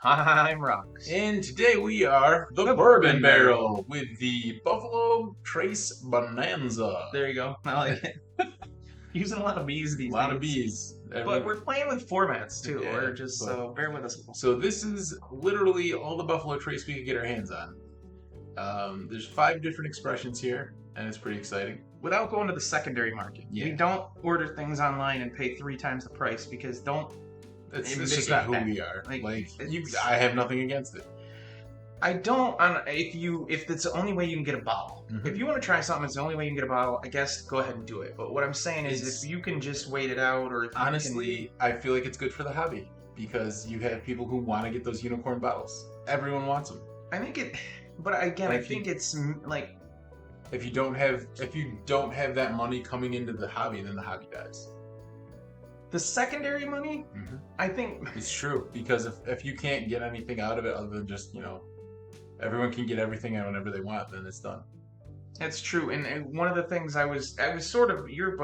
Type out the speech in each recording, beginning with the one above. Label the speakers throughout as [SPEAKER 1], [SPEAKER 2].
[SPEAKER 1] I'm Rocks.
[SPEAKER 2] And today we are the
[SPEAKER 1] The
[SPEAKER 2] Bourbon
[SPEAKER 1] Bourbon
[SPEAKER 2] Barrel with the Buffalo Trace Bonanza.
[SPEAKER 1] There you go. I like it. Using a lot of bees
[SPEAKER 2] A
[SPEAKER 1] these
[SPEAKER 2] lot
[SPEAKER 1] days.
[SPEAKER 2] of bees.
[SPEAKER 1] But we're playing with formats too.
[SPEAKER 2] Yeah,
[SPEAKER 1] We're just
[SPEAKER 2] but-
[SPEAKER 1] so bear with us.
[SPEAKER 2] So this is literally all the Buffalo Trace we could get our hands on. There's 5 different expressions here, and it's pretty exciting.
[SPEAKER 1] Without going to the secondary market,
[SPEAKER 2] Yeah.
[SPEAKER 1] we don't order things online and pay 3 times the price because
[SPEAKER 2] It's
[SPEAKER 1] Maybe
[SPEAKER 2] just
[SPEAKER 1] they
[SPEAKER 2] not who
[SPEAKER 1] get
[SPEAKER 2] we
[SPEAKER 1] that.
[SPEAKER 2] are.
[SPEAKER 1] Like,
[SPEAKER 2] I have nothing against it.
[SPEAKER 1] I don't. If it's the only way you can get a bottle,
[SPEAKER 2] Mhm.
[SPEAKER 1] if you want to try something, it's the only way you can get a bottle. I guess go ahead and do it. But what I'm saying is,
[SPEAKER 2] It's-
[SPEAKER 1] if you can just wait it out, or if you
[SPEAKER 2] Honestly, I feel like it's good for the hobby because you have people who want to get those unicorn bottles. Everyone wants them.
[SPEAKER 1] I think it. But again, I
[SPEAKER 2] Like,
[SPEAKER 1] think it's like.
[SPEAKER 2] If you don't have that money coming into the hobby, then the hobby dies.
[SPEAKER 1] The secondary money,
[SPEAKER 2] Mhm.
[SPEAKER 1] I think
[SPEAKER 2] It's true because if you can't get anything out of it other than just everyone can get everything out whenever they want, then it's done.
[SPEAKER 1] that's true. And one of the things I was sort of you're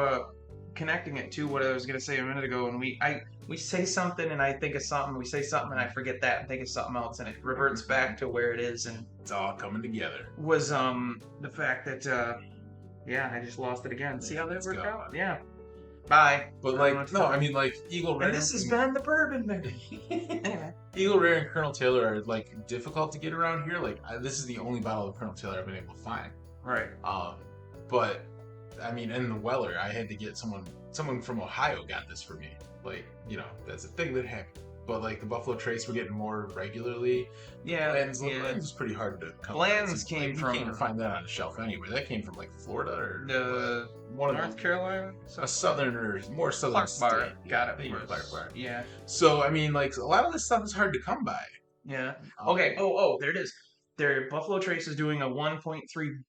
[SPEAKER 1] connecting it to what I was gonna say a minute ago, and we say something and I think of something, we say something and I forget that and think of something else, and it reverts back to where it is, and
[SPEAKER 2] It's all coming together.
[SPEAKER 1] was the fact that yeah, I just lost it again. See how that
[SPEAKER 2] Let's
[SPEAKER 1] worked
[SPEAKER 2] go.
[SPEAKER 1] out? Yeah. Bye.
[SPEAKER 2] But
[SPEAKER 1] I don't know what to tell you.
[SPEAKER 2] Eagle Rare.
[SPEAKER 1] And this has been the Bourbon Barrel. Anyway.
[SPEAKER 2] Eagle Rare and Colonel Taylor are like difficult to get around here. This is the only bottle of Colonel Taylor I've been able to find.
[SPEAKER 1] Right.
[SPEAKER 2] But I mean, in the Weller, I had to get someone from Ohio got this for me. That's a thing that happened. But like the Buffalo Trace, we're getting more regularly.
[SPEAKER 1] Yeah.
[SPEAKER 2] Bland's
[SPEAKER 1] yeah.
[SPEAKER 2] was pretty hard to come.
[SPEAKER 1] Bland's
[SPEAKER 2] by.
[SPEAKER 1] came from-
[SPEAKER 2] You can't find that on the shelf anywhere. That came from like Florida or
[SPEAKER 1] The
[SPEAKER 2] one
[SPEAKER 1] North
[SPEAKER 2] of
[SPEAKER 1] Carolina.
[SPEAKER 2] a southern or more southern
[SPEAKER 1] Clark
[SPEAKER 2] state.
[SPEAKER 1] Bar. Got it.
[SPEAKER 2] I think it was Clark Bar.
[SPEAKER 1] Yeah.
[SPEAKER 2] So I mean, like a lot of this stuff is hard to come by.
[SPEAKER 1] Yeah.
[SPEAKER 2] Um,
[SPEAKER 1] Okay. Oh, there it is. Their Buffalo Trace is doing a $1.3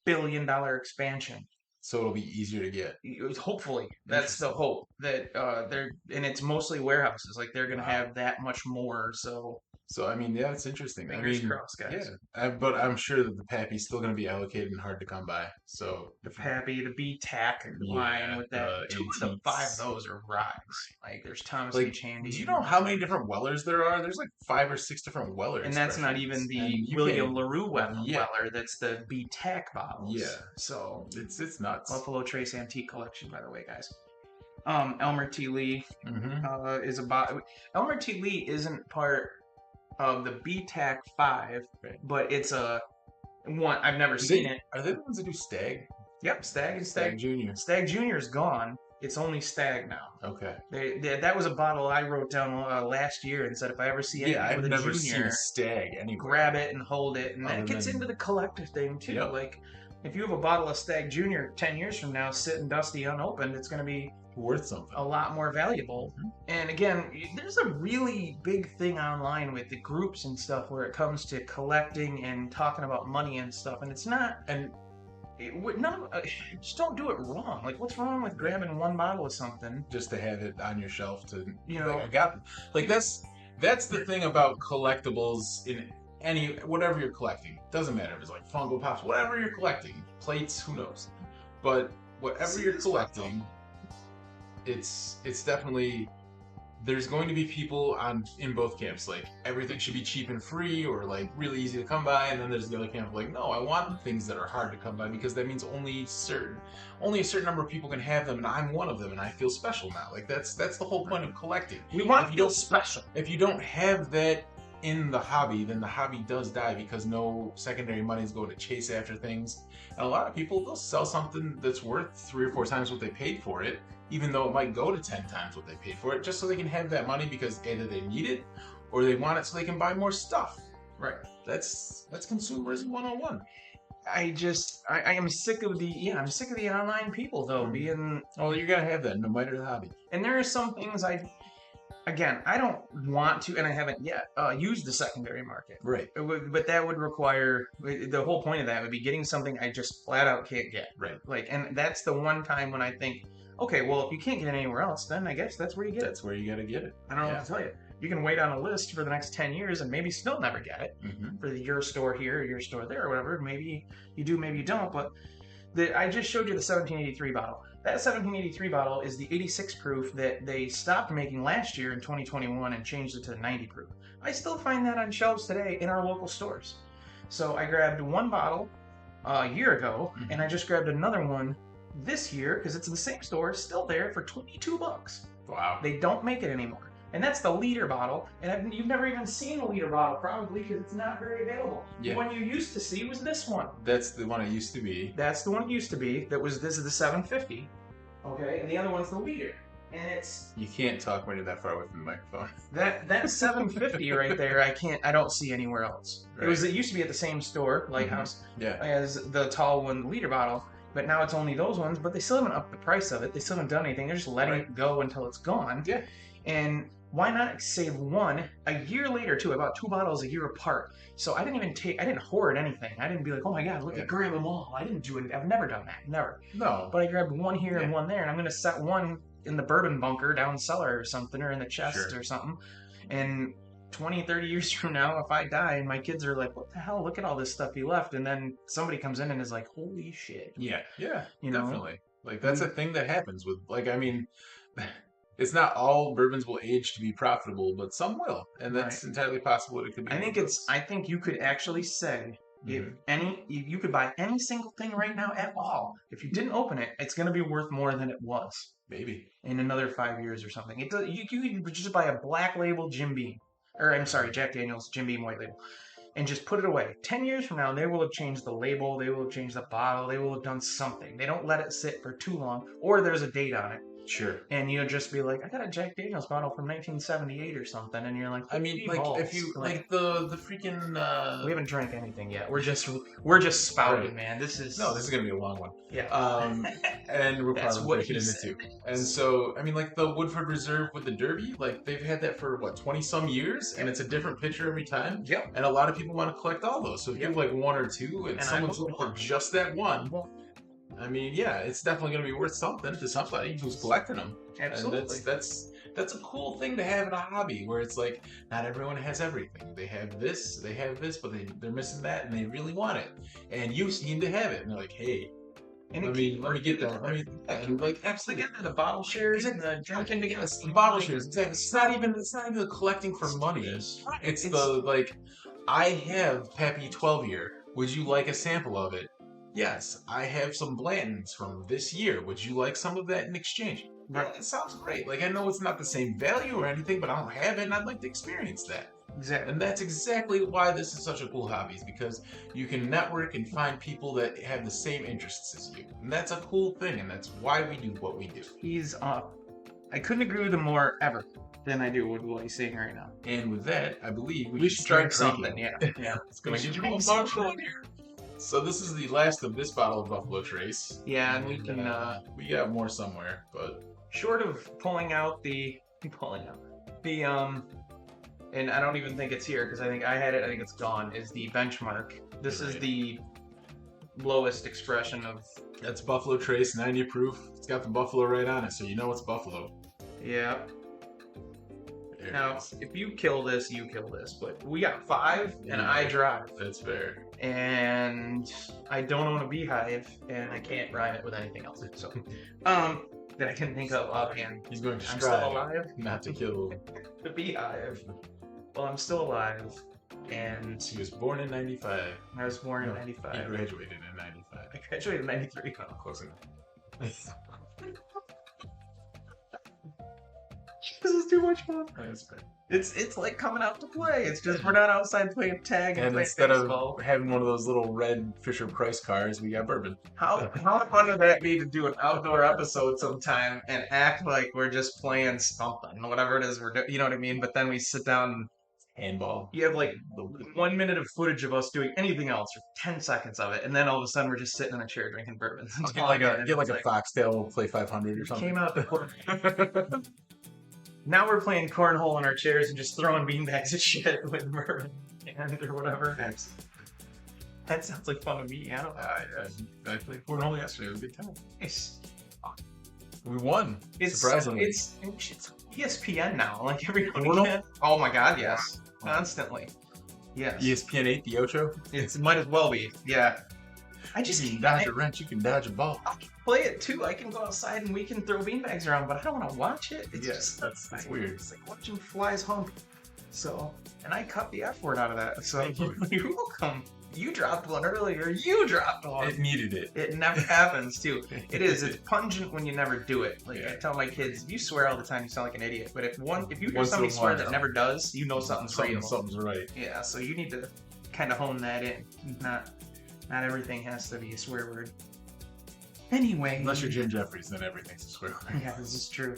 [SPEAKER 1] billion expansion.
[SPEAKER 2] So it'll be easier to get.
[SPEAKER 1] Hopefully, that's the hope that and it's mostly warehouses. Like they're gonna
[SPEAKER 2] Wow.
[SPEAKER 1] have that much more. So
[SPEAKER 2] I mean, yeah, it's interesting.
[SPEAKER 1] fingers crossed, guys.
[SPEAKER 2] Yeah, but I'm sure that the Pappy's still going to be allocated and hard to come by. So
[SPEAKER 1] The Pappy, the B-Tac line with that. 2 of the 5 of those are rides. Like there's Thomas
[SPEAKER 2] like,
[SPEAKER 1] H. Handy.
[SPEAKER 2] do you know how many different Wellers there are? There's like 5 or 6 different Weller
[SPEAKER 1] And that's not
[SPEAKER 2] expressions.
[SPEAKER 1] even
[SPEAKER 2] And
[SPEAKER 1] the
[SPEAKER 2] you
[SPEAKER 1] William
[SPEAKER 2] can't-
[SPEAKER 1] LaRue Weller.
[SPEAKER 2] Yeah.
[SPEAKER 1] That's the B-Tac bottles.
[SPEAKER 2] Yeah.
[SPEAKER 1] So
[SPEAKER 2] It's nuts.
[SPEAKER 1] Buffalo Trace Antique Collection, by the way, guys. Elmer T. Lee
[SPEAKER 2] Mm-hmm.
[SPEAKER 1] is about. Elmer T. Lee isn't part of the BTAC 5,
[SPEAKER 2] Right.
[SPEAKER 1] but it's a one. I've never seen it.
[SPEAKER 2] Are they the ones that do Stag?
[SPEAKER 1] Yep, Stag and
[SPEAKER 2] Stag Junior.
[SPEAKER 1] Stag Junior is gone. It's only Stag now.
[SPEAKER 2] Okay.
[SPEAKER 1] That was a bottle I wrote down last year and said if I ever see anything
[SPEAKER 2] Yeah, I've
[SPEAKER 1] with a
[SPEAKER 2] never seen
[SPEAKER 1] junior,
[SPEAKER 2] a Stag anywhere.
[SPEAKER 1] grab it and hold it, and that
[SPEAKER 2] Other
[SPEAKER 1] gets
[SPEAKER 2] than-
[SPEAKER 1] into the collector thing too.
[SPEAKER 2] Yep.
[SPEAKER 1] Like if you have a bottle of Stag Junior 10 years from now sitting dusty unopened, it's going to be
[SPEAKER 2] Worth something.
[SPEAKER 1] a lot more valuable. And again, there's a really big thing online with the groups and stuff where it comes to collecting and talking about money and stuff, and it's not. And just don't do it wrong. Like, what's wrong with grabbing one bottle of something?
[SPEAKER 2] Just to have it on your shelf to
[SPEAKER 1] You
[SPEAKER 2] that's the thing about collectibles in whatever you're collecting. Doesn't matter if it's like Funko Pops, whatever you're collecting, plates, who knows. But whatever
[SPEAKER 1] See,
[SPEAKER 2] you're
[SPEAKER 1] this
[SPEAKER 2] collecting, it's definitely there's going to be people in both camps. Like everything should be cheap and free or like really easy to come by, and then there's the other camp like, no, I want things that are hard to come by because that means only a certain number of people can have them, and I'm one of them, and I feel special now. Like that's the whole point of collecting.
[SPEAKER 1] We want
[SPEAKER 2] If
[SPEAKER 1] to
[SPEAKER 2] you
[SPEAKER 1] feel
[SPEAKER 2] don't-
[SPEAKER 1] special.
[SPEAKER 2] If you don't have that in the hobby, then the hobby does die because no secondary money is going to chase after things. And a lot of people, they'll sell something that's worth 3 or 4 times what they paid for it, even though it might go to 10 times what they paid for it, just so they can have that money because either they need it or they want it so they can buy more stuff.
[SPEAKER 1] Right.
[SPEAKER 2] That's consumerism 101.
[SPEAKER 1] I am sick of I'm sick of the online people though being.
[SPEAKER 2] Oh, you're gonna have that no matter the hobby.
[SPEAKER 1] And there are some things I don't want to, and I haven't yet used the secondary market.
[SPEAKER 2] Right.
[SPEAKER 1] But that would require the whole point of that would be getting something I just flat out can't get.
[SPEAKER 2] Right.
[SPEAKER 1] Like, and that's the one time when I think, okay, well, if you can't get it anywhere else, then I guess that's where you get it.
[SPEAKER 2] That's where you gotta get it.
[SPEAKER 1] I don't know what to tell you. You can wait on a list for the next 10 years and maybe still never get it
[SPEAKER 2] Mm-hmm.
[SPEAKER 1] for your store here or your store there or whatever. Maybe you do, maybe you don't. But I just showed you the 1783 bottle. That 1783 bottle is the 86 proof that they stopped making last year in 2021 and changed it to the 90 proof. I still find that on shelves today in our local stores. So I grabbed one bottle a year ago, and I just grabbed another one this year because it's in the same store, still there for $22.
[SPEAKER 2] Wow.
[SPEAKER 1] They don't make it anymore. And that's the liter bottle. And you've never even seen a liter bottle, probably, because it's not very available. Yeah. The one you used to see was this one.
[SPEAKER 2] That's the one it used to be.
[SPEAKER 1] That's the one it used to be. This is the 750. Okay, and the other one's the liter. And it's...
[SPEAKER 2] You can't talk when you're that far away from the microphone.
[SPEAKER 1] That 750 right there, I don't see anywhere else. Right. It used to be at the same store, Lighthouse, as the tall one, liter bottle. But now it's only those ones, but they still haven't upped the price of it. They still haven't done anything. They're just letting it go until it's gone.
[SPEAKER 2] Yeah.
[SPEAKER 1] And why not save one a year later too? I bought 2 bottles a year apart. So I didn't hoard anything. I didn't be like, oh my God, look at grab them all. I didn't do it. I've never done that. Never.
[SPEAKER 2] No.
[SPEAKER 1] But I grabbed one here and one there, and I'm gonna set one in the bourbon bunker down cellar or something, or in the chest or something. And 20, 30 years from now, if I die and my kids are like, what the hell? Look at all this stuff you left. And then somebody comes in and is like, holy shit.
[SPEAKER 2] Yeah. Yeah. Definitely. Like, that's a thing that happens with, like, I mean, it's not all bourbons will age to be profitable, but some will. And that's entirely possible that it could be.
[SPEAKER 1] I think you could actually say, if you could buy any single thing right now at all. If you didn't open it, it's going to be worth more than it was.
[SPEAKER 2] Maybe.
[SPEAKER 1] In another 5 years or something. You could just buy a black label Jim Beam. Or, I'm sorry, Jack Daniel's Jim Beam white label. And just put it away. 10 years from now, they will have changed the label. They will have changed the bottle. They will have done something. They don't let it sit for too long. Or there's a date on it.
[SPEAKER 2] Sure.
[SPEAKER 1] And you'll just be like, I got a Jack Daniel's bottle from 1978 or something, and you're like,
[SPEAKER 2] I mean, like balls. If you like the freaking.
[SPEAKER 1] We haven't drank anything yet. We're just spouting, man. This is
[SPEAKER 2] gonna be a long one.
[SPEAKER 1] Yeah.
[SPEAKER 2] And we're probably breaking into two. And so, I mean, like the Woodford Reserve with the Derby, like they've had that for what 20 some years, and it's a different picture every time.
[SPEAKER 1] Yep.
[SPEAKER 2] And a lot of people want to collect all those. So if you have like one or two, and someone's looking for just that one. I mean, yeah, it's definitely going to be worth something to somebody who's collecting them.
[SPEAKER 1] Absolutely.
[SPEAKER 2] And that's a cool thing to have in a hobby where it's like not everyone has everything. They have this, but they're missing that, and they really want it. And you seem to have it, and they're like, hey, let me get that.
[SPEAKER 1] Absolutely, the bottle shares and the drinking together.
[SPEAKER 2] The bottle shares, exactly. It's not even the collecting for money. It's the like, I have Pappy 12 year. Would you like a sample of it? Yes, I have some Blantons from this year. Would you like some of that in exchange?
[SPEAKER 1] Right.
[SPEAKER 2] Yeah, it sounds great. Like, I know it's not the same value or anything, but I don't have it, and I'd like to experience that.
[SPEAKER 1] Exactly.
[SPEAKER 2] And that's exactly why this is such a cool hobby, is because you can network and find people that have the same interests as you. And that's a cool thing, and that's why we do what we do.
[SPEAKER 1] I couldn't agree with him more ever than I do with what he's saying right now.
[SPEAKER 2] And with that, I believe
[SPEAKER 1] we should start something. Yeah.
[SPEAKER 2] It's going to get you all here. So this is the last of this bottle of Buffalo Trace.
[SPEAKER 1] Yeah, and we can...
[SPEAKER 2] we got more somewhere, but...
[SPEAKER 1] Short of pulling out the... and I don't even think it's here, because I think I had it, I think it's gone, is the Benchmark. This is the lowest expression of...
[SPEAKER 2] That's Buffalo Trace, 90 proof. It's got the buffalo right on it, so you know it's buffalo.
[SPEAKER 1] Yeah. Now, if you kill this, you kill this. But we got 5, and I drive.
[SPEAKER 2] That's fair.
[SPEAKER 1] And I don't own a beehive, and I can't rhyme it with anything else. So, that I can think of offhand.
[SPEAKER 2] He's going to
[SPEAKER 1] I'm still alive.
[SPEAKER 2] Not to kill
[SPEAKER 1] the beehive. Well, I'm still alive, and
[SPEAKER 2] he was born in 95.
[SPEAKER 1] I was born in 95.
[SPEAKER 2] He graduated in 95.
[SPEAKER 1] I graduated in 93.
[SPEAKER 2] Oh, close enough.
[SPEAKER 1] This is too much fun.
[SPEAKER 2] That's fair.
[SPEAKER 1] It's like coming out to play. It's just we're not outside playing tag and playing
[SPEAKER 2] instead
[SPEAKER 1] baseball.
[SPEAKER 2] Of having one of those little red Fisher Price cars, we got bourbon.
[SPEAKER 1] How fun would that be to do an outdoor episode sometime and act like we're just playing something, whatever it is we're doing, you know what I mean? But then we sit down.
[SPEAKER 2] Handball.
[SPEAKER 1] You have like 1 minute of footage of us doing anything else, or 10 seconds of it, and then all of a sudden we're just sitting in a chair drinking bourbon.
[SPEAKER 2] Get like a Foxtail, play 500 or something.
[SPEAKER 1] Came out the Now we're playing cornhole in our chairs and just throwing beanbags at shit with bourbon or whatever. That sounds like fun to me.
[SPEAKER 2] I played cornhole yesterday. It was a good time.
[SPEAKER 1] Nice.
[SPEAKER 2] We won. Surprisingly.
[SPEAKER 1] It's ESPN now. Like every weekend. Oh my god, yes. Constantly. Yes.
[SPEAKER 2] ESPN 8, the Ocho?
[SPEAKER 1] It might as well be. Yeah. I just
[SPEAKER 2] You can
[SPEAKER 1] can't.
[SPEAKER 2] dodge a wrench. You can dodge a ball.
[SPEAKER 1] I can play it too. I can go outside and we can throw beanbags around, but I don't want to watch it. It's
[SPEAKER 2] Yes, that's weird.
[SPEAKER 1] It's like watching flies hump. So, and I cut the F word out of that. So
[SPEAKER 2] Thank you.
[SPEAKER 1] you're welcome. You dropped one earlier. You dropped one.
[SPEAKER 2] It needed it.
[SPEAKER 1] It never happens too. It is. It's pungent when you never do it. Like I tell my kids, you swear all the time, you sound like an idiot. But if you hear
[SPEAKER 2] Once in a
[SPEAKER 1] somebody swear
[SPEAKER 2] while.
[SPEAKER 1] that never does, you know something's real.
[SPEAKER 2] Something's right.
[SPEAKER 1] Yeah. So you need to kind of hone that in. Not everything has to be a swear word. Anyway.
[SPEAKER 2] Unless you're Jim Jeffries, then everything's a swear word.
[SPEAKER 1] Yeah, this is true.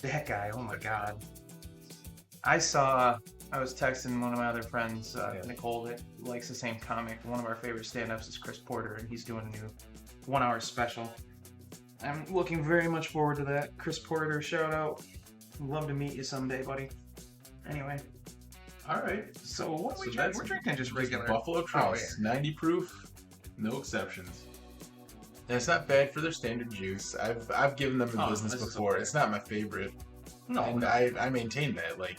[SPEAKER 1] That guy. Oh my God. I was texting one of my other friends, Nicole, that likes the same comic. One of our favorite stand-ups is Chris Porter, and he's doing a new 1 hour special. I'm looking very much forward to that. Chris Porter, shout out. Love to meet you someday, buddy. Anyway.
[SPEAKER 2] All right.
[SPEAKER 1] So what are we drinking? We're drinking just regular.
[SPEAKER 2] Buffalo Trace, 90 proof, no exceptions. And it's not bad for their standard juice. I've given them the business before. It's not my favorite.
[SPEAKER 1] No,
[SPEAKER 2] and I maintain that. Like,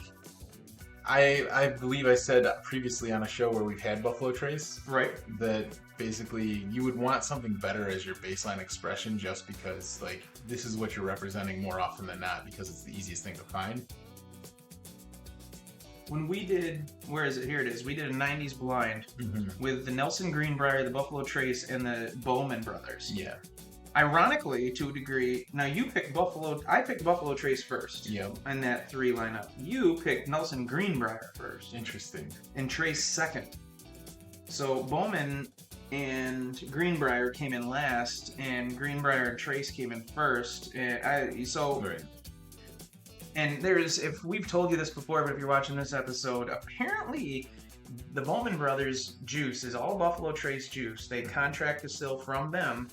[SPEAKER 2] I believe I said previously on a show where we've had Buffalo Trace,
[SPEAKER 1] right?
[SPEAKER 2] That basically you would want something better as your baseline expression, just because like this is what you're representing more often than not, because it's the easiest thing to find.
[SPEAKER 1] When we did, where is it? Here it is. We did a 90s blind with the Nelson Greenbrier, the Buffalo Trace, and the Bowman brothers.
[SPEAKER 2] Yeah.
[SPEAKER 1] Ironically, to a degree, now you picked Buffalo. I picked Buffalo Trace first.
[SPEAKER 2] Yep.
[SPEAKER 1] In that 3 lineup, you picked Nelson Greenbrier first.
[SPEAKER 2] Interesting.
[SPEAKER 1] And Trace second. So Bowman and Greenbrier came in last, and Greenbrier and Trace came in first. And
[SPEAKER 2] Right.
[SPEAKER 1] And if we've told you this before, but if you're watching this episode, apparently the Bowman brothers juice is all Buffalo Trace juice. They contract distill from them.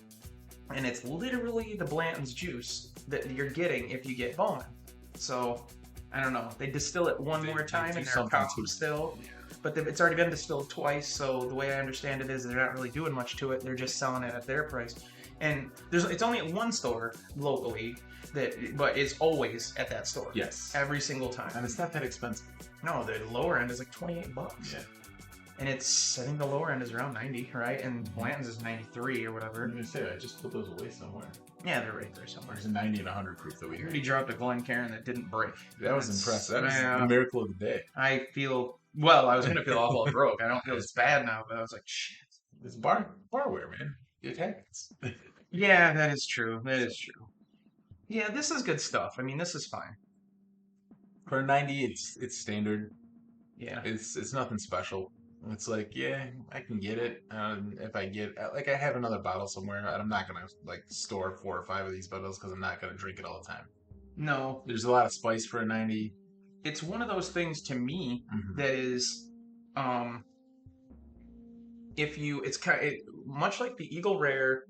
[SPEAKER 1] And it's literally the Blanton's juice that you're getting if you get Bowman. So, I don't know. They distill it one more time in their pop distill. Yeah. But it's already been distilled twice, so the way I understand it is they're not really doing much to it. They're just selling it at their price. And it's only at one store locally, but it's always at that store.
[SPEAKER 2] Yes.
[SPEAKER 1] Every single time.
[SPEAKER 2] And it's not that expensive.
[SPEAKER 1] No, the lower end is like $28.
[SPEAKER 2] Yeah.
[SPEAKER 1] And I think the lower end is around 90, right? And Blanton's is 93 or whatever.
[SPEAKER 2] I'm gonna say, I just put those away somewhere.
[SPEAKER 1] Yeah, they're right there somewhere.
[SPEAKER 2] There's a 90 and 100 proof that we
[SPEAKER 1] already dropped a Glencairn that didn't break.
[SPEAKER 2] That was impressive. That was the miracle of the day.
[SPEAKER 1] I was going to feel awful it broke. I don't feel as bad now, but I was like, shit.
[SPEAKER 2] It's barware, man. It happens.
[SPEAKER 1] Yeah, that is true. That is true. Yeah, this is good stuff. I mean, this is fine.
[SPEAKER 2] For a 90, it's standard.
[SPEAKER 1] Yeah.
[SPEAKER 2] It's nothing special. It's like, yeah, I can get it. If I I have another bottle somewhere, and I'm not gonna like store 4 or 5 of these bottles because I'm not gonna drink it all the time.
[SPEAKER 1] No,
[SPEAKER 2] there's a lot of spice for a 90.
[SPEAKER 1] It's one of those things to me that is, it's much like the Eagle Rare,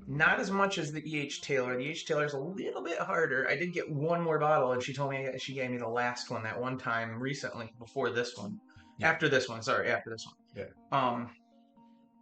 [SPEAKER 1] not as much as the E.H. Taylor. The E.H. Taylor is a little bit harder. I did get one more bottle, and she told me she gave me the last one that one time recently before this one. Yeah. After this one. Yeah.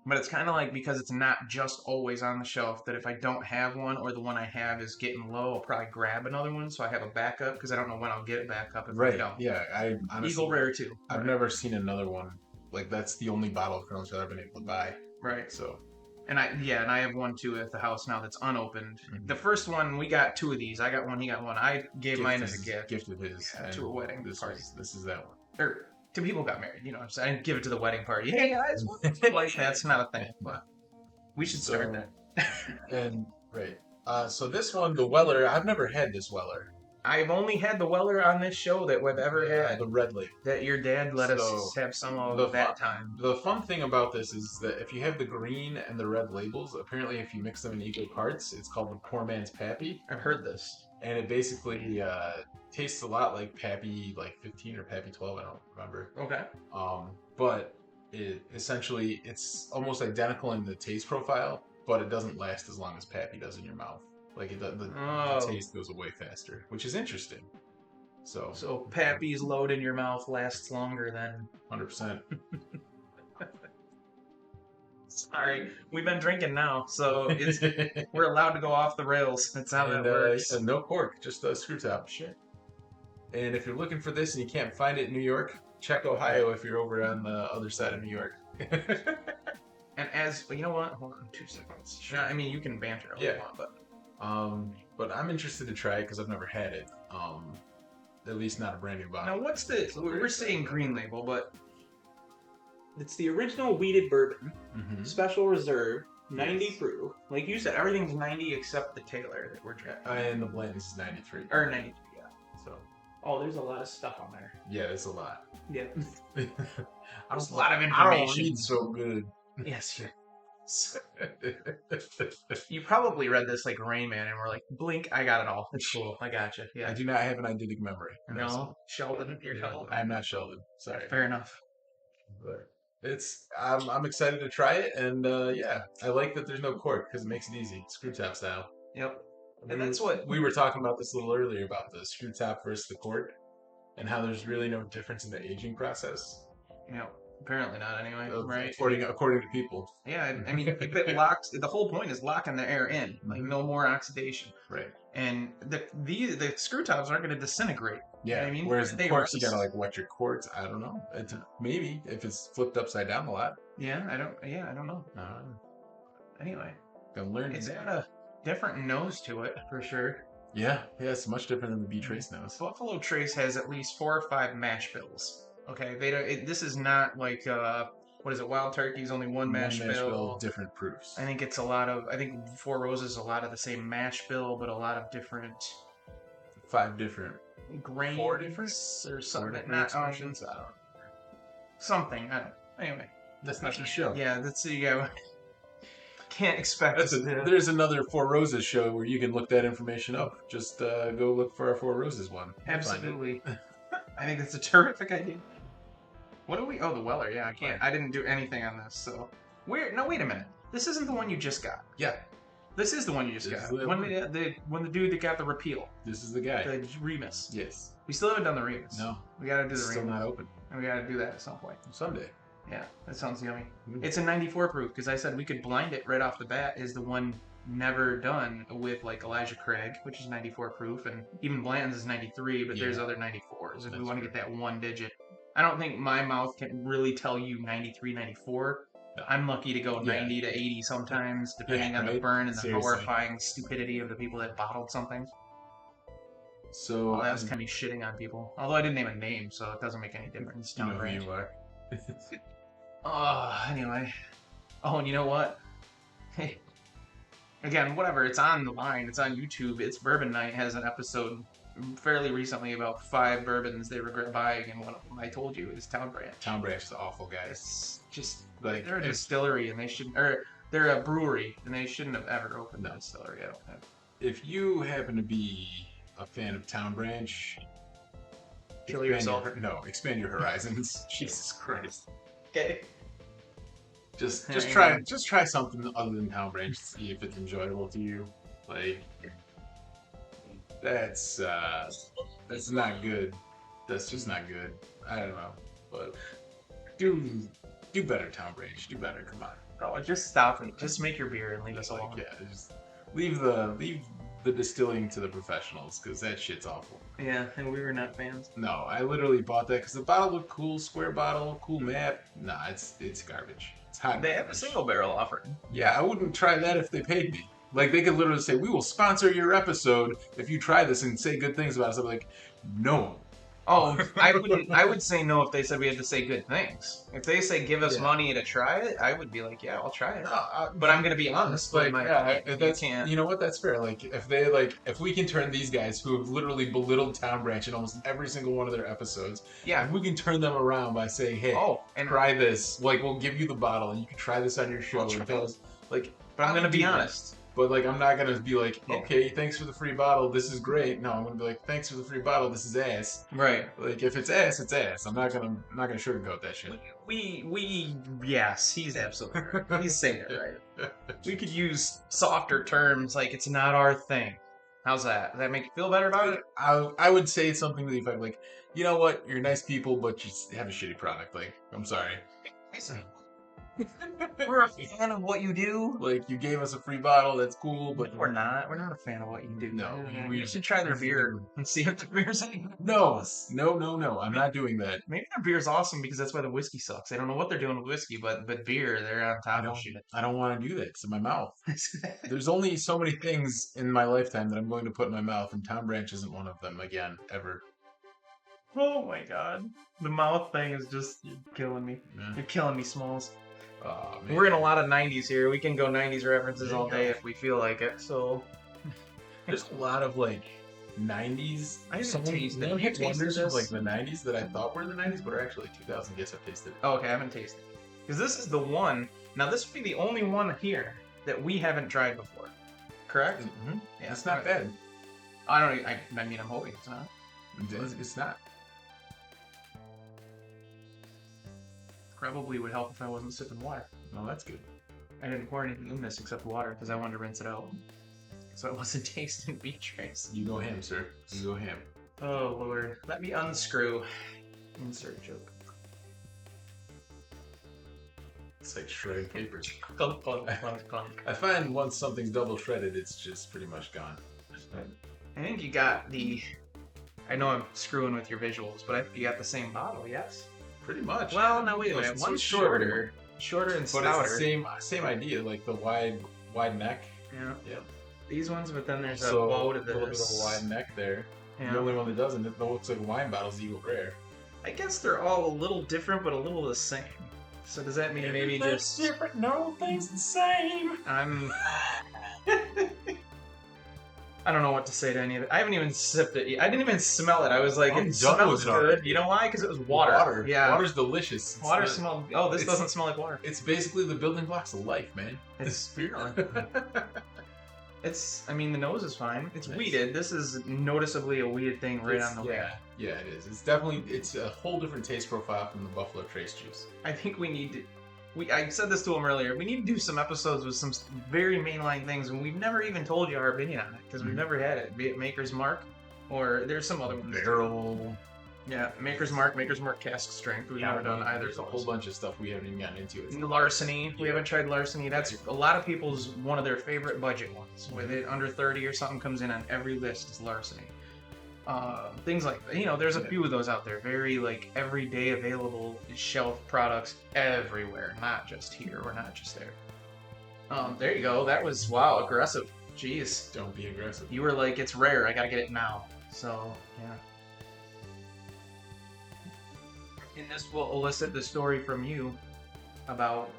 [SPEAKER 1] But it's kind of like, because it's not just always on the shelf, that if I don't have one or the one I have is getting low, I'll probably grab another one so I have a backup, because I don't know when I'll get it back up if I don't.
[SPEAKER 2] Yeah, I honestly,
[SPEAKER 1] Eagle Rare too.
[SPEAKER 2] I've never seen another one. Like, that's the only bottle of Colonel's that I've been able to buy.
[SPEAKER 1] Right.
[SPEAKER 2] So.
[SPEAKER 1] And I have one too at the house now that's unopened. The first one, we got 2 of these. I got one, he got one. I gave mine as a gift.
[SPEAKER 2] Gifted his.
[SPEAKER 1] Yeah, to a wedding party.
[SPEAKER 2] This is that one.
[SPEAKER 1] Or to people who got married, you know what I'm saying? I didn't give it to the wedding party. Hey guys, like that's not a thing, but we should start that.
[SPEAKER 2] And right. So this one, the Weller, I've never had this Weller.
[SPEAKER 1] I've only had the Weller on this show that we've ever had.
[SPEAKER 2] The red label.
[SPEAKER 1] That your dad let us have some of that time.
[SPEAKER 2] The fun thing about this is that if you have the green and the red labels, apparently if you mix them in equal parts, it's called the poor man's Pappy.
[SPEAKER 1] I've heard this.
[SPEAKER 2] And it basically tastes a lot like Pappy, like 15 or Pappy 12, I don't remember.
[SPEAKER 1] Okay.
[SPEAKER 2] But it's almost identical in the taste profile, but it doesn't last as long as Pappy does in your mouth. Like the taste goes away faster, which is interesting. So
[SPEAKER 1] Pappy's load in your mouth lasts longer than
[SPEAKER 2] 100%.
[SPEAKER 1] Sorry, we've been drinking now, so we're allowed to go off the rails. That's how that works.
[SPEAKER 2] No cork, just a screw top. Shit. And if you're looking for this and you can't find it in New York, check Ohio if you're over on the other side of New York.
[SPEAKER 1] And as you know what, hold on 2 seconds.
[SPEAKER 2] Sure.
[SPEAKER 1] I mean, you can banter all you want,
[SPEAKER 2] but I'm interested to try it because I've never had it. At least not a brand new bottle.
[SPEAKER 1] now what's the? We're saying green label, but it's the original weeded bourbon, special reserve, 90 proof. Like you said, everything's 90 except the Taylor that we're drinking.
[SPEAKER 2] And the Blanton's is 93.
[SPEAKER 1] Or 93, yeah. So. Oh, there's a lot of stuff on there.
[SPEAKER 2] Yeah, there's a lot.
[SPEAKER 1] Yeah.
[SPEAKER 2] There's
[SPEAKER 1] a lot of information.
[SPEAKER 2] I don't read so good.
[SPEAKER 1] Yes, you. You probably read this like Rain Man and we're like, blink, I got it all. It's cool. I got you. Yeah.
[SPEAKER 2] I do not have an eidetic memory.
[SPEAKER 1] No, Sheldon, you're Sheldon.
[SPEAKER 2] I'm not Sheldon. Sorry.
[SPEAKER 1] Fair enough.
[SPEAKER 2] But I'm excited to try it, and yeah, I like that there's no cork because it makes it easy, screw top style.
[SPEAKER 1] Yep. And that's what
[SPEAKER 2] we were talking about this a little earlier about the screw top versus the cork, and how there's really no difference in the aging process.
[SPEAKER 1] Yeah. Apparently not, anyway. Right?
[SPEAKER 2] According to people.
[SPEAKER 1] Yeah, I mean, if it locks, the whole point is locking the air in, like no more oxidation.
[SPEAKER 2] Right.
[SPEAKER 1] And the screw tops aren't going to disintegrate.
[SPEAKER 2] Yeah.
[SPEAKER 1] You know what I mean,
[SPEAKER 2] whereas the corks, you gotta like wet your corks. I don't know. It's maybe if it's flipped upside down a lot.
[SPEAKER 1] Yeah, I don't know. Anyway,
[SPEAKER 2] gonna learn.
[SPEAKER 1] It's got a different nose to it for sure.
[SPEAKER 2] Yeah, it's much different than the B Trace nose.
[SPEAKER 1] Buffalo Trace has at least 4 or 5 mash bills. Okay, they don't. This is not like what is it? Wild Turkey's only one mash bill.
[SPEAKER 2] Different proofs.
[SPEAKER 1] I think it's a lot of. I think Four Roses a lot of the same mash bill, but a lot of different.
[SPEAKER 2] 5 different
[SPEAKER 1] grains
[SPEAKER 2] 4 different
[SPEAKER 1] or something.
[SPEAKER 2] Not expressions. I don't know.
[SPEAKER 1] Something. I don't. Anyway,
[SPEAKER 2] that's not your show.
[SPEAKER 1] Yeah, that's can't expect.
[SPEAKER 2] There's another Four Roses show where you can look that information up. Just go look for our Four Roses one.
[SPEAKER 1] Absolutely. I think that's a terrific idea. What do we? Oh, the Weller. Yeah, I can't. I didn't do anything on this. So no, wait a minute. This isn't the one you just got.
[SPEAKER 2] Yeah.
[SPEAKER 1] This is the one you just got. When the dude that got the repeal.
[SPEAKER 2] This is the guy.
[SPEAKER 1] The Remus.
[SPEAKER 2] Yes.
[SPEAKER 1] We still haven't done the Remus.
[SPEAKER 2] No.
[SPEAKER 1] We gotta do the Remus.
[SPEAKER 2] Still not open.
[SPEAKER 1] And we gotta do that at some point.
[SPEAKER 2] Someday.
[SPEAKER 1] Yeah, that sounds yummy. It's a 94 proof because I said we could blind it right off the bat. Is the one never done with like Elijah Craig, which is 94 proof, and even Blanton's is 93, but there's other 94s if we want to get that one digit. I don't think my mouth can really tell you 93, 94. I'm lucky to go 90 to 80 sometimes, depending on the burn and the horrifying stupidity of the people that bottled something.
[SPEAKER 2] So
[SPEAKER 1] that was kind of shitting on people. Although I didn't name a name, so it doesn't make any difference.
[SPEAKER 2] You know who you are.
[SPEAKER 1] Anyway. Oh, and you know what? Hey. Again, whatever. It's on the line. It's on YouTube. It's Bourbon Night has an episode fairly recently about 5 bourbons they regret buying, and one of them I told you is Town Branch.
[SPEAKER 2] Town Branch is awful, guys.
[SPEAKER 1] It's just like they're a distillery, and they shouldn't, or they're a brewery, and they shouldn't have ever opened a distillery. I don't think.
[SPEAKER 2] If you happen to be a fan of Town Branch,
[SPEAKER 1] kill yourself.
[SPEAKER 2] Expand your horizons. Jesus Christ.
[SPEAKER 1] Okay.
[SPEAKER 2] Just try something other than Town Branch to see if it's enjoyable to you. Like that's not good. That's just not good. I don't know, but do better, Town Branch. Do better. Come on.
[SPEAKER 1] Oh, just stop it. Just make your beer and leave us alone.
[SPEAKER 2] Yeah, just leave the distilling to the professionals because that shit's awful.
[SPEAKER 1] Yeah, and we were not fans.
[SPEAKER 2] No, I literally bought that because the bottle looked cool, square bottle, cool map. Nah, it's garbage. It's hot.
[SPEAKER 1] They have a single barrel offering.
[SPEAKER 2] Yeah, I wouldn't try that if they paid me. Like they could literally say, "We will sponsor your episode if you try this and say good things about us." I'm like, no.
[SPEAKER 1] Oh, I would say no if they said we had to say good things. If they say give us money to try it, I would be like, yeah, I'll try it. But I'm gonna be honest.
[SPEAKER 2] Like, you know what? That's fair. Like, if we can turn these guys who have literally belittled Town Branch in almost every single one of their episodes, if we can turn them around by saying, hey, try this. Like, we'll give you the bottle and you can try this on your show. And tell us, like,
[SPEAKER 1] but I'm gonna be honest.
[SPEAKER 2] But like, I'm not gonna be like, okay, thanks for the free bottle. This is great. No, I'm gonna be like, thanks for the free bottle. This is ass.
[SPEAKER 1] Right.
[SPEAKER 2] Like, if it's ass, it's ass. I'm not gonna sugarcoat that shit.
[SPEAKER 1] Yes, he's absolutely right. He's saying it right. We could use softer terms like it's not our thing. How's that? Does that make you feel better about it?
[SPEAKER 2] I would say something to the effect like, you know what? You're nice people, but you have a shitty product. Like, I'm sorry.
[SPEAKER 1] We're a fan of what you do.
[SPEAKER 2] Like, you gave us a free bottle, that's cool, but
[SPEAKER 1] We're not. We're not a fan of what you do.
[SPEAKER 2] No,
[SPEAKER 1] You should try their beer and see if the beer's any good.
[SPEAKER 2] No, I'm not doing that.
[SPEAKER 1] Maybe their beer's awesome because that's why the whiskey sucks. They don't know what they're doing with whiskey, but beer, they're on top of shit.
[SPEAKER 2] I don't want to do that. It's in my mouth. There's only so many things in my lifetime that I'm going to put in my mouth, and Tom Branch isn't one of them again, ever.
[SPEAKER 1] Oh my god. The mouth thing is just killing me.
[SPEAKER 2] Yeah.
[SPEAKER 1] You're killing me, Smalls.
[SPEAKER 2] Man.
[SPEAKER 1] We're in a lot of 90s here. We can go 90s references all day if we feel like it, so...
[SPEAKER 2] There's a lot of, like, 90s.
[SPEAKER 1] I haven't tasted it.
[SPEAKER 2] Have wonders of, like, the 90s that I thought were the 90s, but are actually 2000. Yes, I've tasted it.
[SPEAKER 1] Oh, okay, I haven't tasted it. Because this is the one... Now, this would be the only one here that we haven't tried before. Correct?
[SPEAKER 2] Mm-hmm.
[SPEAKER 1] Yeah,
[SPEAKER 2] it's not bad.
[SPEAKER 1] I mean, I'm hoping it's not.
[SPEAKER 2] It's not.
[SPEAKER 1] Probably would help if I wasn't sipping water.
[SPEAKER 2] No, that's good.
[SPEAKER 1] I didn't pour anything in this except water because I wanted to rinse it out. So I wasn't tasting beet trace.
[SPEAKER 2] You go ham, sir. You go ham.
[SPEAKER 1] Oh, Lord. Let me unscrew. Insert joke.
[SPEAKER 2] It's like shredded paper.
[SPEAKER 1] Clunk, clunk, clunk, clunk.
[SPEAKER 2] I find once something's double shredded, it's just pretty much gone.
[SPEAKER 1] I think you got the... I know I'm screwing with your visuals, but I think you got the same bottle, yes?
[SPEAKER 2] Pretty much.
[SPEAKER 1] Well, no, wait a minute. One's shorter and stouter.
[SPEAKER 2] But it's the same idea, like the wide neck.
[SPEAKER 1] Yeah.
[SPEAKER 2] Yep.
[SPEAKER 1] These ones, but then there's a
[SPEAKER 2] So
[SPEAKER 1] bow to
[SPEAKER 2] a little bit of
[SPEAKER 1] this.
[SPEAKER 2] a wide neck there.
[SPEAKER 1] Yeah.
[SPEAKER 2] The only one that doesn't, it looks like a wine bottle, is Eagle Rare.
[SPEAKER 1] I guess they're all a little different, but a little the same. So does that mean maybe just...
[SPEAKER 2] different, no thing's the same.
[SPEAKER 1] I'm... I don't know what to say to any of it. I haven't even sipped it yet. I didn't even smell it. I was like, it smells good. You know why? Because it was water. Yeah.
[SPEAKER 2] Water's delicious.
[SPEAKER 1] Water smelled... Oh, this doesn't smell like water.
[SPEAKER 2] It's basically the building blocks of life, man.
[SPEAKER 1] It's... It's... I mean, the nose is fine. It's
[SPEAKER 2] nice.
[SPEAKER 1] Weeded. This is noticeably a weeded thing right on the way.
[SPEAKER 2] Yeah, it is. It's definitely... It's a whole different taste profile from the Buffalo Trace juice.
[SPEAKER 1] I think we need to... I said this to him earlier. We need to do some episodes with some very mainline things, and we've never even told you our opinion on it because we've never had it. Be it Maker's Mark, or there's some other ones.
[SPEAKER 2] Barrel.
[SPEAKER 1] Yeah, Maker's Mark cask strength. We've never done either.
[SPEAKER 2] There's a whole bunch of stuff we haven't even gotten into.
[SPEAKER 1] Larceny. We haven't tried Larceny. That's a lot of people's one of their favorite budget ones. With it under 30 or something comes in on every list is Larceny. Things like that. You know, there's a few of those out there. Very like everyday available shelf products everywhere, not just here or not just there. There you go. That was aggressive. Jeez.
[SPEAKER 2] Don't be aggressive.
[SPEAKER 1] You were like, it's rare. I gotta get it now. So yeah. And this will elicit the story from you about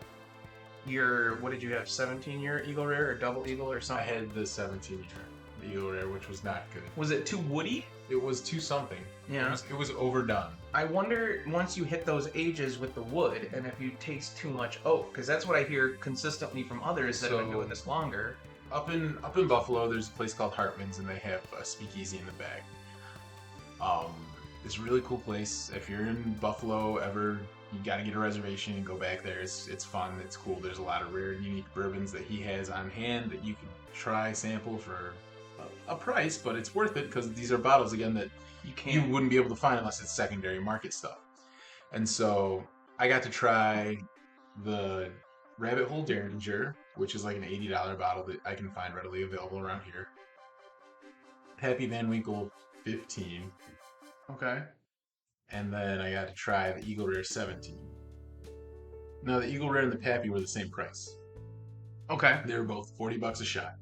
[SPEAKER 1] your, what did you have, 17-year Eagle Rare or Double Eagle or something?
[SPEAKER 2] I had the 17-year Eagle Rare, which was not good.
[SPEAKER 1] Was it too woody?
[SPEAKER 2] It was too something.
[SPEAKER 1] Yeah.
[SPEAKER 2] It was overdone.
[SPEAKER 1] I wonder, once you hit those ages with the wood, and if you taste too much oak, because that's what I hear consistently from others that have been doing this longer.
[SPEAKER 2] Up in Buffalo, there's a place called Hartman's, and they have a speakeasy in the back. It's a really cool place. If you're in Buffalo ever, you got to get a reservation and go back there. It's fun. It's cool. There's a lot of rare and unique bourbons that he has on hand that you can try, sample for a price, but it's worth it because these are bottles, again, that you wouldn't be able to find unless it's secondary market stuff. And so I got to try the Rabbit Hole Derringer, which is like an $80 bottle that I can find readily available around here. Happy Van Winkle 15.
[SPEAKER 1] Okay.
[SPEAKER 2] And then I got to try the Eagle Rare 17. Now, the Eagle Rare and the Pappy were the same price.
[SPEAKER 1] Okay.
[SPEAKER 2] They were both $40 a shot.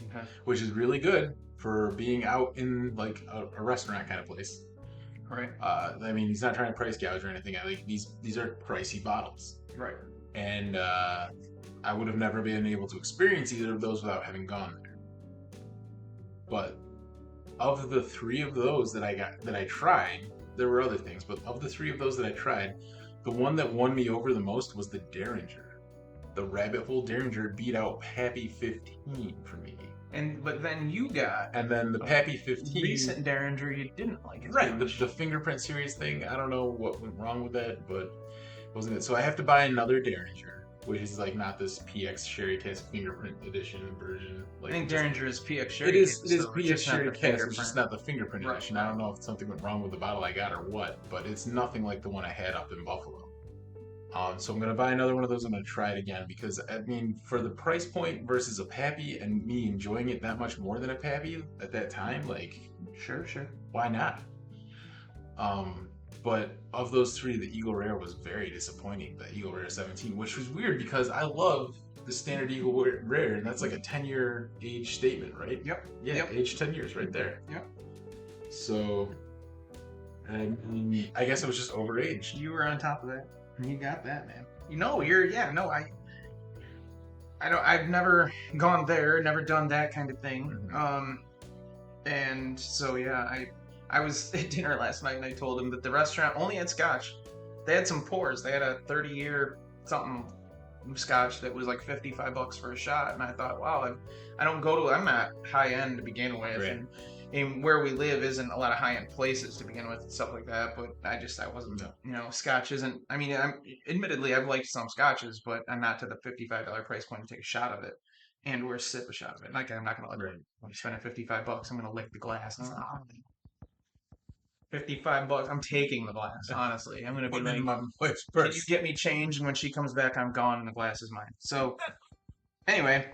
[SPEAKER 1] Okay.
[SPEAKER 2] Which is really good for being out in like a restaurant kind of place.
[SPEAKER 1] Right.
[SPEAKER 2] I mean, he's not trying to price gouge or anything. I think these are pricey bottles.
[SPEAKER 1] Right.
[SPEAKER 2] And I would have never been able to experience either of those without having gone there. But of the three of those that I tried, there were other things, but of the three of those that I tried, the one that won me over the most was the Derringer. The Rabbit Hole Derringer beat out Pappy 15 for me.
[SPEAKER 1] But then you got...
[SPEAKER 2] And then the Pappy 15...
[SPEAKER 1] recent Derringer you didn't like as
[SPEAKER 2] right,
[SPEAKER 1] much.
[SPEAKER 2] the fingerprint series thing, I don't know what went wrong with that, but wasn't it? So I have to buy another Derringer, which is like not this PX Sherry Cask fingerprint edition version. Like,
[SPEAKER 1] I think Derringer is PX Sherry.
[SPEAKER 2] It is PX Sherry Cask, it's just not the fingerprint
[SPEAKER 1] Right.
[SPEAKER 2] edition. I don't know if something went wrong with the bottle I got or what, but it's nothing like the one I had up in Buffalo. So I'm gonna buy another one of those. I'm gonna try it again because I mean, for the price point versus a Pappy and me enjoying it that much more than a Pappy at that time, like,
[SPEAKER 1] Sure, sure.
[SPEAKER 2] why not? Um, but of those three, the Eagle Rare was very disappointing. The Eagle Rare 17, which was weird because I love the standard Eagle Rare, and that's like a 10-year age statement, right?
[SPEAKER 1] Yep.
[SPEAKER 2] Yeah,
[SPEAKER 1] Yep.
[SPEAKER 2] age 10 years right there.
[SPEAKER 1] Yep.
[SPEAKER 2] So, I guess it was just overaged.
[SPEAKER 1] You were on top of that. You got that, man. I've never gone there, never done that kind of thing.
[SPEAKER 2] Mhm.
[SPEAKER 1] And so yeah, I was at dinner last night and I told him that the restaurant only had scotch. They had some pours. They had a 30-year something scotch that was like $55 for a shot, and I thought, wow, I don't go to. I'm not high end to begin with,
[SPEAKER 2] Right.
[SPEAKER 1] and where we live isn't a lot of high end places to begin with and stuff like that. But I wasn't, scotch isn't. I mean, admittedly I've liked some scotches, but I'm not to the $55 price point to take a shot of it. Or sip a shot of it. Like I'm not gonna
[SPEAKER 2] Right.
[SPEAKER 1] I'm spending $55. I'm gonna lick the glass. It's not, $55. I'm taking the glass. Honestly, I'm gonna be
[SPEAKER 2] Putting it
[SPEAKER 1] like,
[SPEAKER 2] in my wife's
[SPEAKER 1] can you
[SPEAKER 2] purse.
[SPEAKER 1] get me change? And when she comes back, I'm gone, and the glass is mine. So anyway,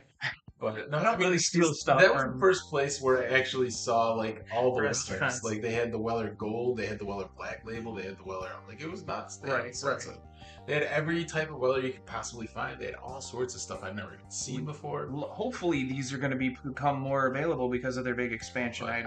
[SPEAKER 2] But no,
[SPEAKER 1] I don't really steal stuff
[SPEAKER 2] that was the
[SPEAKER 1] from
[SPEAKER 2] first place where I actually saw like all the
[SPEAKER 1] restaurants.
[SPEAKER 2] Wellers. Like they had the Weller Gold, they had the Weller Black Label, they had the Weller. Like it was nuts. They had sorts of- They had every type of Weller you could possibly find. They had all sorts of stuff I've never even seen before.
[SPEAKER 1] Hopefully, these are going to become more available because of their big expansion.
[SPEAKER 2] But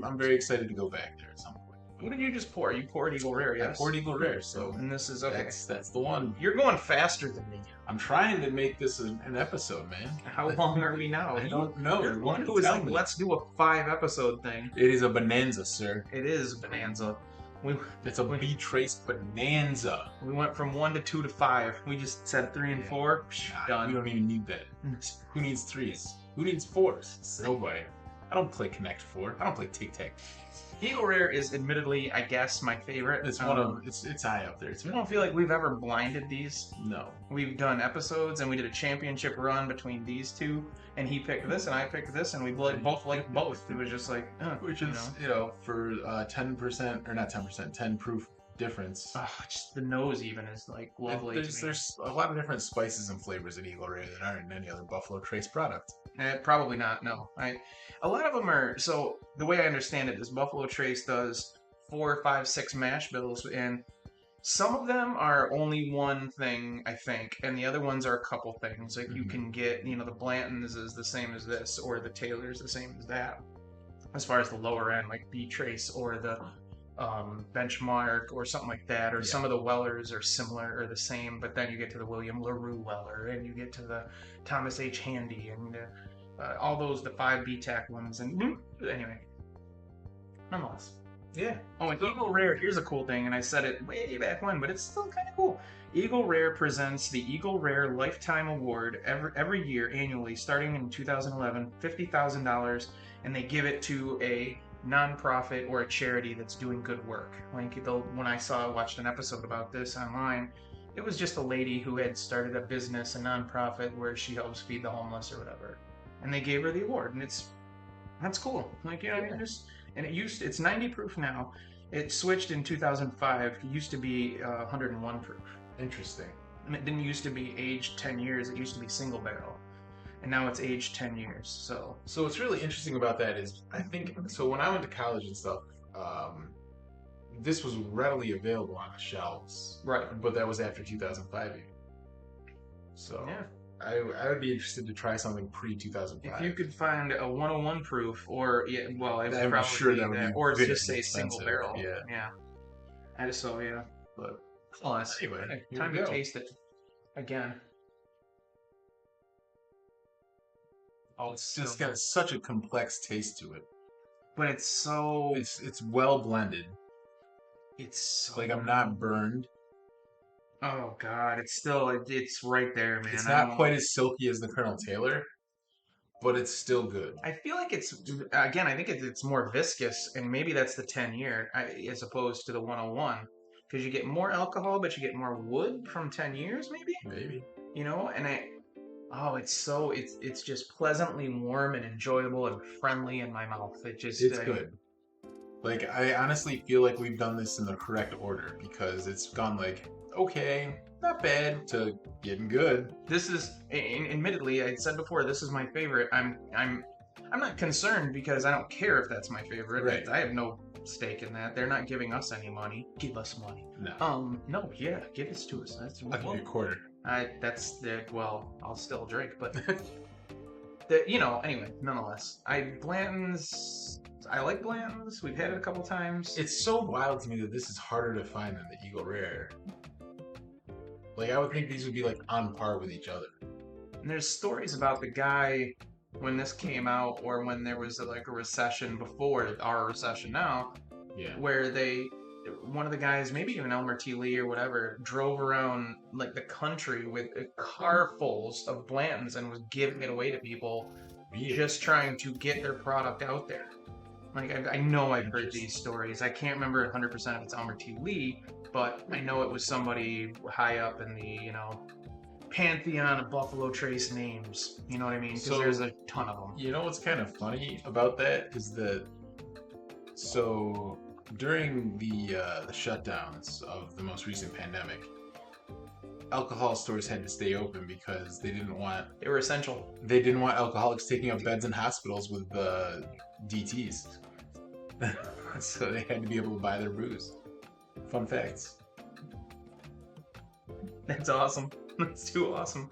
[SPEAKER 2] I'm very excited to go back there at some point.
[SPEAKER 1] What did you just pour? You poured Eagle Rare, yes?
[SPEAKER 2] I poured Eagle Rare, so
[SPEAKER 1] and this is okay.
[SPEAKER 2] That's the one.
[SPEAKER 1] You're going faster than me.
[SPEAKER 2] I'm trying to make this an episode, man.
[SPEAKER 1] How long are we now?
[SPEAKER 2] I don't know.
[SPEAKER 1] You're one who is like, let's do a 5-episode thing.
[SPEAKER 2] It is a bonanza, sir.
[SPEAKER 1] It is Bonanza.
[SPEAKER 2] It's a B-Trace bonanza.
[SPEAKER 1] We went from 1 to 2 to 5. We just said 3 and 4. Done.
[SPEAKER 2] We don't even need that. Who needs 3s? Who needs 4s? Nobody. I don't play Connect 4. I don't play Tic Tac.
[SPEAKER 1] Eagle Rare is admittedly, I guess, my favorite.
[SPEAKER 2] It's one of it's high up there.
[SPEAKER 1] I don't feel like we've ever blinded these.
[SPEAKER 2] No.
[SPEAKER 1] We've done episodes and we did a championship run between these two, and he picked this and I picked this, and we both liked both. It was just like,
[SPEAKER 2] which is for 10% or not 10%, 10 proof difference.
[SPEAKER 1] Just the nose even is like lovely.
[SPEAKER 2] There's a lot of different spices and flavors in Eagle Rare that aren't in any other Buffalo Trace product.
[SPEAKER 1] Probably not. No, a lot of them are. So the way I understand it is Buffalo Trace does 4, 5, 6 mash bills, and some of them are only one thing, I think, and the other ones are a couple things. Like you can get, the Blanton's is the same as this, or the Taylor's the same as that. As far as the lower end, like B-Trace or the Benchmark or something like that, or some of the Wellers are similar or the same, but then you get to the William LaRue Weller, and you get to the Thomas H. Handy, and all those, the 5 BTAC ones, and anyway, nonetheless.
[SPEAKER 2] Yeah.
[SPEAKER 1] Oh, and Eagle Rare, here's a cool thing, and I said it way back when, but it's still kind of cool. Eagle Rare presents the Eagle Rare Lifetime Award every year, annually, starting in 2011, $50,000, and they give it to a nonprofit or a charity that's doing good work. Like when I watched an episode about this online, it was just a lady who had started a business, a nonprofit, where she helps feed the homeless or whatever, and they gave her the award, and that's cool. Like, I mean, and it's 90 proof now. It switched in 2005. It used to be 101 proof.
[SPEAKER 2] Interesting.
[SPEAKER 1] And it didn't used to be aged 10 years. It used to be single barrel. And now it's aged 10 years. So
[SPEAKER 2] what's really interesting about that is, I think, so when I went to college and stuff, this was readily available on the shelves.
[SPEAKER 1] Right.
[SPEAKER 2] But that was after 2005. So
[SPEAKER 1] yeah.
[SPEAKER 2] I would be interested to try something pre-2005.
[SPEAKER 1] If you could find a 101 proof, or I'm
[SPEAKER 2] probably sure that would be
[SPEAKER 1] or
[SPEAKER 2] very
[SPEAKER 1] just say
[SPEAKER 2] expensive.
[SPEAKER 1] single barrel.
[SPEAKER 2] Yeah.
[SPEAKER 1] I just saw,
[SPEAKER 2] But
[SPEAKER 1] anyway, time to taste it again.
[SPEAKER 2] Oh, it's just got such a complex taste to it.
[SPEAKER 1] But it's so...
[SPEAKER 2] It's well blended.
[SPEAKER 1] It's so...
[SPEAKER 2] Like, I'm not burned.
[SPEAKER 1] Oh, God. It's right there, man.
[SPEAKER 2] It's not quite as silky as the Colonel Taylor, but it's still good.
[SPEAKER 1] I feel like I think it's more viscous, and maybe that's the 10-year as opposed to the 101. Because you get more alcohol, but you get more wood from 10 years, maybe?
[SPEAKER 2] Maybe.
[SPEAKER 1] And it's just pleasantly warm and enjoyable and friendly in my mouth. It's
[SPEAKER 2] good. Like, I honestly feel like we've done this in the correct order, because it's gone like, okay, not bad to getting good.
[SPEAKER 1] This is, admittedly, I said before, this is my favorite. I'm not concerned because I don't care if that's my favorite.
[SPEAKER 2] Right.
[SPEAKER 1] I have no stake in that. They're not giving us any money. Give us money.
[SPEAKER 2] No.
[SPEAKER 1] No, yeah, give it to us.
[SPEAKER 2] I'll give you a quarter.
[SPEAKER 1] I'll still drink, but anyway, nonetheless. Blanton's, I like Blanton's. We've had it a couple times.
[SPEAKER 2] It's so wild to me that this is harder to find than the Eagle Rare. Like, I would think these would be like on par with each other.
[SPEAKER 1] And there's stories about the guy when this came out, or when there was a recession before our recession now, where one of the guys, maybe even Elmer T. Lee or whatever, drove around like the country with carfuls of Blantons and was giving it away to people, just trying to get their product out there. Like, I know I've heard these stories. I can't remember 100% if it's Elmer T. Lee, but I know it was somebody high up in the, pantheon of Buffalo Trace names. You know what I mean? Because there's a ton of them.
[SPEAKER 2] You know what's kind of funny about that is that, so during the shutdowns of the most recent pandemic, alcohol stores had to stay open because they
[SPEAKER 1] were essential.
[SPEAKER 2] They didn't want alcoholics taking up beds in hospitals with DTs. So they had to be able to buy their booze. Fun facts.
[SPEAKER 1] That's awesome. That's too awesome.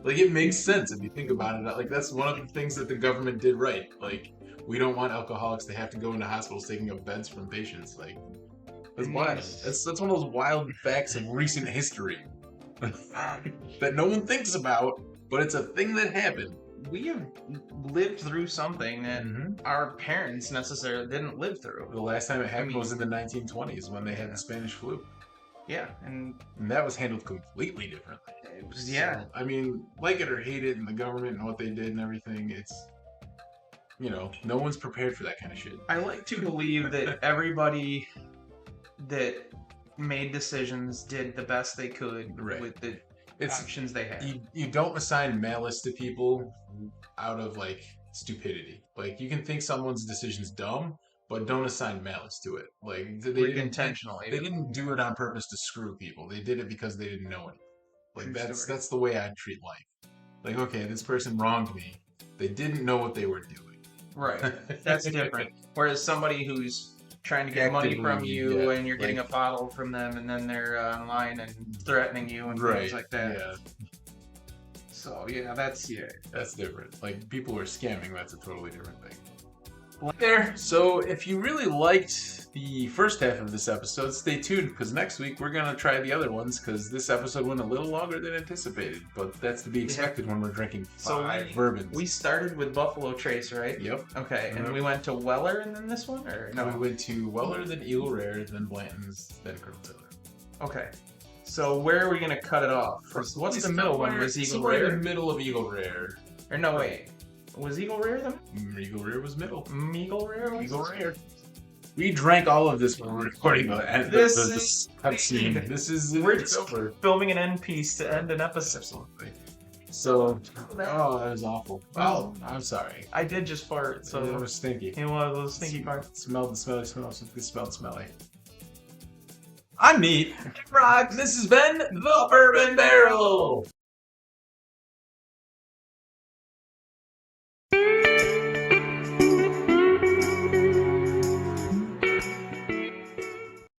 [SPEAKER 2] Like, it makes sense if you think about it. Like, that's one of the things that the government did right. Like, we don't want alcoholics to have to go into hospitals taking up beds from patients. Like, that's wild. That's one of those wild facts of recent history that no one thinks about, but it's a thing that happened.
[SPEAKER 1] We have lived through something that our parents necessarily didn't live through.
[SPEAKER 2] The last time it happened was in the 1920s when they had the Spanish flu.
[SPEAKER 1] Yeah, and
[SPEAKER 2] that was handled completely differently.
[SPEAKER 1] It was, yeah.
[SPEAKER 2] So, I mean, like it or hate it, and the government and what they did and everything, it's, no one's prepared for that kind of shit.
[SPEAKER 1] I like to believe that everybody that made decisions did the best they could with the options they had.
[SPEAKER 2] You don't assign malice to people out of, like, stupidity. Like, you can think someone's decision's dumb, but don't assign malice to it. Like, they didn't
[SPEAKER 1] intentionally.
[SPEAKER 2] They didn't do it on purpose to screw people. They did it because they didn't know it. Like, that's the way I treat life. Like, okay, this person wronged me. They didn't know what they were doing.
[SPEAKER 1] Right. That's different. Whereas somebody who's trying to get money from you and you're getting a bottle from them, and then they're online and threatening you and things like that.
[SPEAKER 2] Yeah.
[SPEAKER 1] So that's
[SPEAKER 2] different. Like, people are scamming. That's a totally different thing. There. So if you really liked the first half of this episode, stay tuned, because next week we're going to try the other ones, because this episode went a little longer than anticipated, but that's to be expected when we're drinking five bourbons.
[SPEAKER 1] We started with Buffalo Trace, right?
[SPEAKER 2] Yep.
[SPEAKER 1] Okay, and we went to Weller and then this one? Or no?
[SPEAKER 2] We went to Weller, then Eagle Rare, then Blanton's, then Colonel Taylor.
[SPEAKER 1] Okay. So where are we going to cut it off? What's the middle one? Was Eagle Rare?
[SPEAKER 2] In the middle of Eagle Rare.
[SPEAKER 1] Or no, wait. Was Eagle Rare then?
[SPEAKER 2] Eagle Rare was middle.
[SPEAKER 1] Eagle Rare?
[SPEAKER 2] Eagle Rare. We drank all of this when we were recording this cutscene.
[SPEAKER 1] We're filming an end piece to end an episode.
[SPEAKER 2] Absolutely. So, that was awful. Oh, I'm sorry.
[SPEAKER 1] I did just fart, so
[SPEAKER 2] it was stinky.
[SPEAKER 1] In one of those stinky farts.
[SPEAKER 2] Smelled the smelly smells. It smelled smelly. I'm Neat. Rock. This has been the Bourbon Barrel.